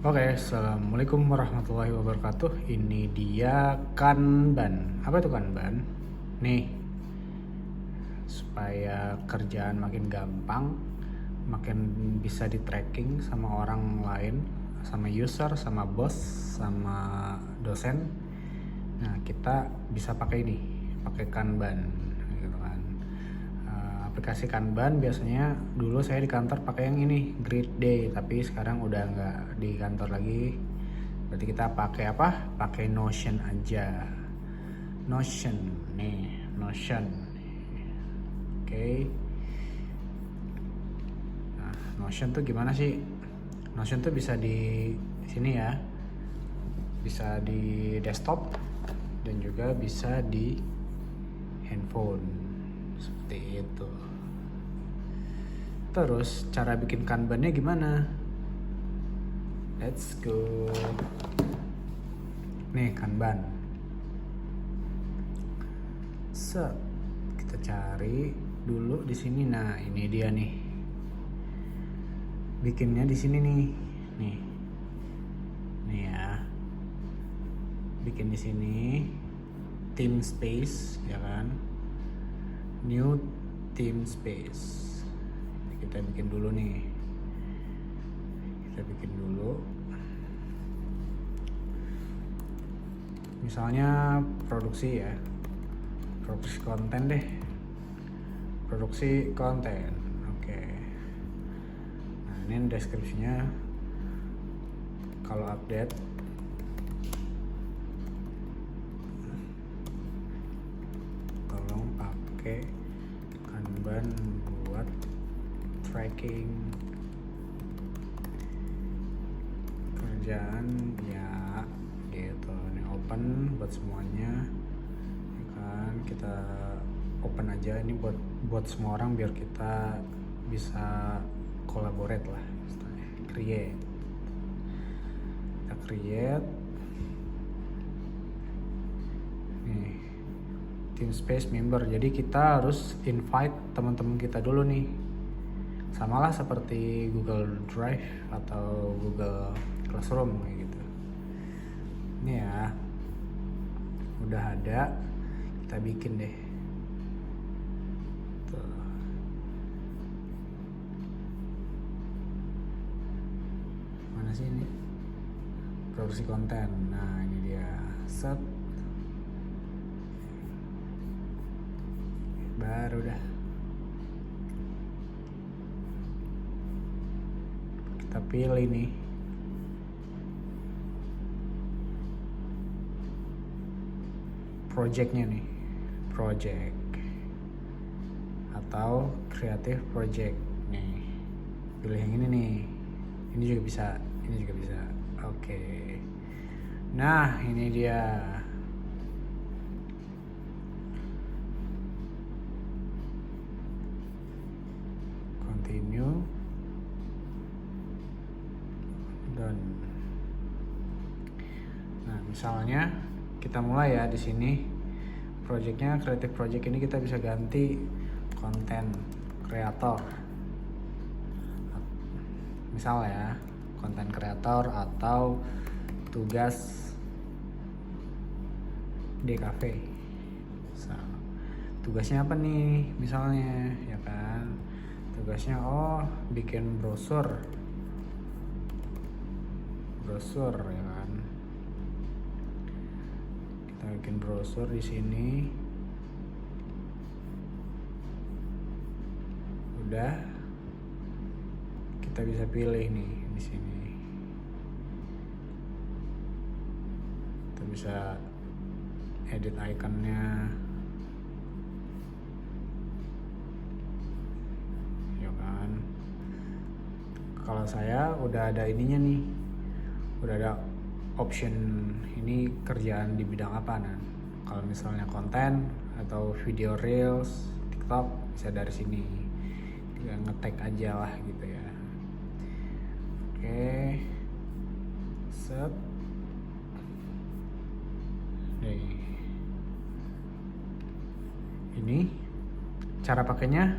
Oke, assalamualaikum warahmatullahi wabarakatuh. Ini dia Kanban. Apa itu Kanban? Nih, supaya kerjaan makin gampang, makin bisa di tracking sama orang lain, sama user, sama bos, sama dosen. Nah, kita bisa pakai ini, pakai Kanban, gitu kan. Aplikasi Kanban biasanya dulu saya di kantor pakai yang ini Grid Day, tapi sekarang udah nggak di kantor lagi. Berarti kita pakai apa? Pakai Notion aja. Notion nih, Notion. Oke. Nah, Notion tuh gimana sih? Notion tuh bisa di sini ya. Bisa di desktop dan juga bisa di handphone. Seperti itu. Terus cara bikin kanbannya gimana? Let's go. Nih kanban. Set. Kita cari dulu di sini. Nah, ini dia nih. Bikinnya di sini nih. Nih. Nih ya. Bikin di sini. Team space, ya kan? New team space. Kita bikin dulu nih. Kita bikin dulu. Misalnya produksi ya. Produksi konten deh. Produksi konten. Oke. Nah, ini deskripsinya. Kalau update tolong pakai Kanban buat tracking kerjaan ya gitu. Ini open buat semuanya ya kan, kita open aja ini buat semua orang biar kita bisa collaborate lah, misalnya create, kita create nih team space member. Jadi kita harus invite teman-teman kita dulu nih, samalah seperti Google Drive atau Google Classroom kayak gitu. Ini ya, udah ada, kita bikin deh. Tuh. Mana sih ini? Produksi konten. Nah, ini dia. Set. Baru dah. Kita pilih nih. Projectnya nih. Project. Atau creative project. Nih. Pilih yang ini nih. Ini juga bisa. Ini juga bisa. Oke. Nah, ini dia. Continue. Dan nah, misalnya kita mulai ya di sini. Projectnya creative project ini kita bisa ganti konten kreator. Misal ya, konten kreator atau tugas DKV. So, tugasnya apa nih? Misalnya ya kan. Tugasnya bikin brosur ya kan. Kita bikin brosur di sini. Udah. Kita bisa pilih nih di sini. Kita bisa edit ikonnya. Ya kan. Kalau saya udah ada ininya nih. Udah ada option ini kerjaan di bidang apa. Nah, kalau misalnya konten atau video reels, TikTok bisa dari sini. Tinggal nge-tag aja lah gitu ya. Oke. Set. Nih. Ini cara pakainya.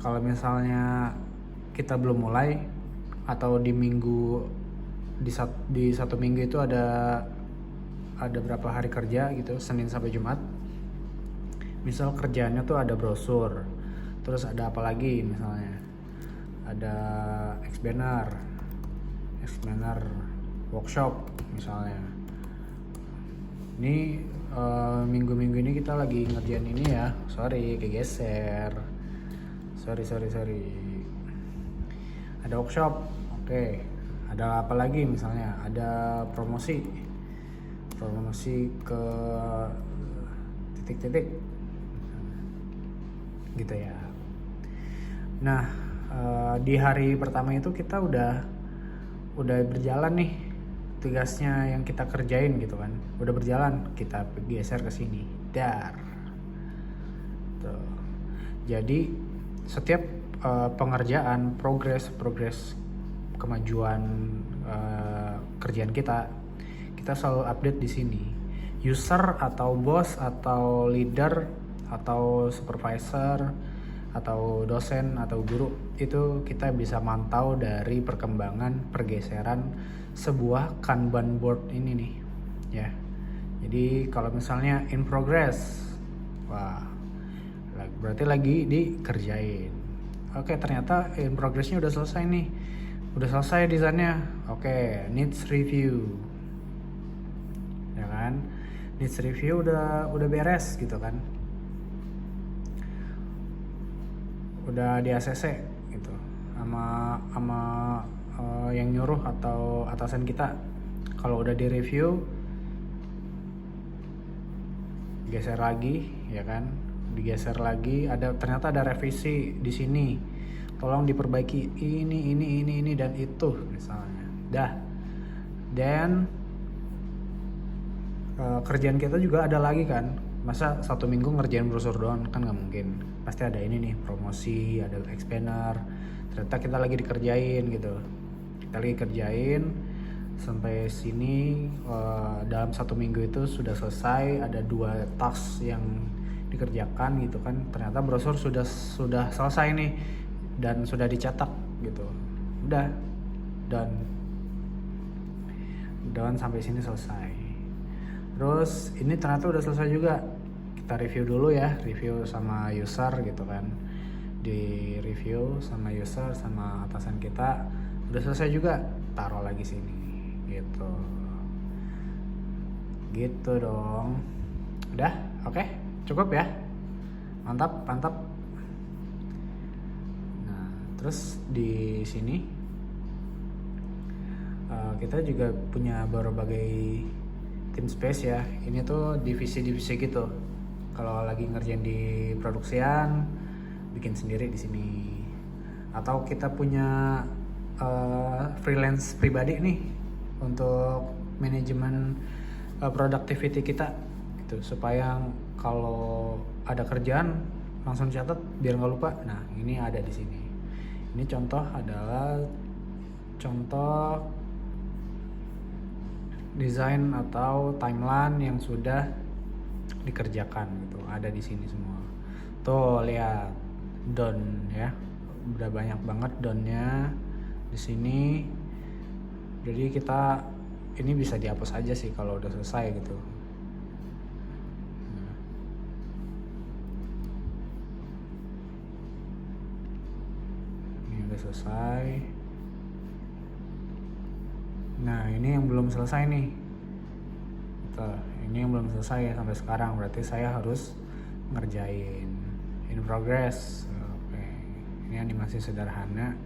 Kalau misalnya kita belum mulai atau di minggu di satu minggu itu ada berapa hari kerja gitu, Senin sampai Jumat. Misal kerjaannya tuh ada brosur, terus ada apa lagi, misalnya ada explainer workshop misalnya. Ini minggu-minggu ini kita lagi ngerjain ini ya, kegeser, sorry. Ada workshop, oke. Ada apa lagi, misalnya ada promosi ke titik-titik gitu ya. Nah, di hari pertama itu kita udah berjalan nih tugasnya yang kita kerjain gitu kan, udah berjalan, kita geser ke sini, tuh. Jadi setiap pengerjaan, progres kemajuan kerjaan kita selalu update di sini. User atau bos atau leader atau supervisor atau dosen atau guru, itu kita bisa mantau dari perkembangan pergeseran sebuah Kanban board ini nih ya. Jadi kalau misalnya in progress, wah berarti lagi dikerjain. Oke, ternyata in progressnya udah selesai nih, udah selesai desainnya. Oke, needs review ya kan, needs review udah beres gitu kan, udah di ACC gitu sama yang nyuruh atau atasan kita. Kalau udah di review, geser lagi ya kan, digeser lagi, ternyata ada revisi di sini, tolong diperbaiki ini dan itu misalnya. Dan kerjaan kita juga ada lagi kan, masa satu minggu ngerjain brosur doang kan nggak mungkin, pasti ada ini nih, promosi, ada explainer. Ternyata kita lagi dikerjain gitu, kita lagi kerjain sampai sini. Dalam satu minggu itu sudah selesai, ada 2 task yang dikerjakan gitu kan. Ternyata brosur sudah selesai nih dan sudah dicetak gitu, udah dan sampai sini selesai. Terus ini ternyata udah selesai juga, kita review dulu ya, review sama user gitu kan, di review sama user sama atasan kita, udah selesai juga, taruh lagi sini gitu dong. Udah, oke, cukup ya, mantap. Nah, terus di sini kita juga punya berbagai team space ya. Ini tuh divisi-divisi gitu. Kalau lagi ngerjain di produksian, bikin sendiri di sini. Atau kita punya freelance pribadi nih untuk manajemen productivity kita gitu, supaya kalau ada kerjaan langsung catat biar nggak lupa. Nah, ini ada di sini. Ini adalah contoh desain atau timeline yang sudah dikerjakan gitu, ada di sini semua. Tuh lihat done ya, udah banyak banget done-nya di sini. Jadi kita ini bisa dihapus aja sih kalau udah selesai gitu. Ini udah selesai. Nah, ini yang belum selesai nih. Tuh, ini yang belum selesai ya sampai sekarang, berarti saya harus ngerjain in progress. Oke. Ini animasi sederhana,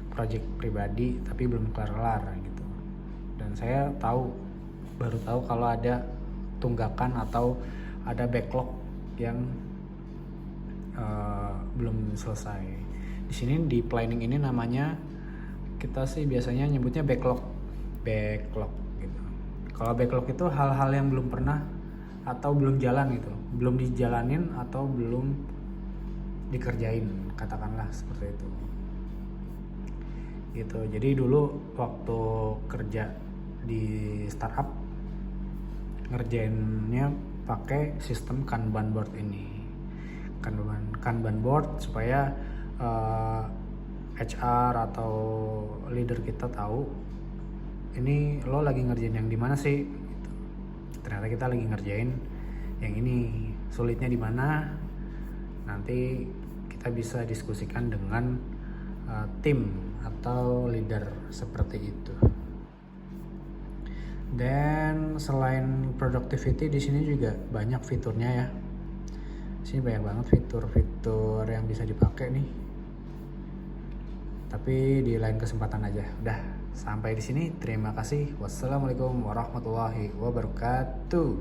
project pribadi tapi belum kelar gitu. Dan saya baru tahu kalau ada tunggakan atau ada backlog yang belum selesai. Di sini di planning ini namanya, kita sih biasanya nyebutnya backlog gitu. Kalau backlog itu hal-hal yang belum pernah atau belum jalan gitu, belum dijalanin atau belum dikerjain, katakanlah seperti itu gitu. Jadi dulu waktu kerja di startup ngerjainnya pakai sistem Kanban board ini, Kanban board, supaya HR atau leader kita tahu ini lo lagi ngerjain yang di mana sih gitu. Ternyata kita lagi ngerjain yang ini, sulitnya di mana. Nanti kita bisa diskusikan dengan tim atau leader seperti itu. Dan selain productivity, di sini juga banyak fiturnya ya. Di sini banyak banget fitur-fitur yang bisa dipakai nih. Tapi di lain kesempatan aja. Udah, sampai di sini. Terima kasih. Wassalamualaikum warahmatullahi wabarakatuh.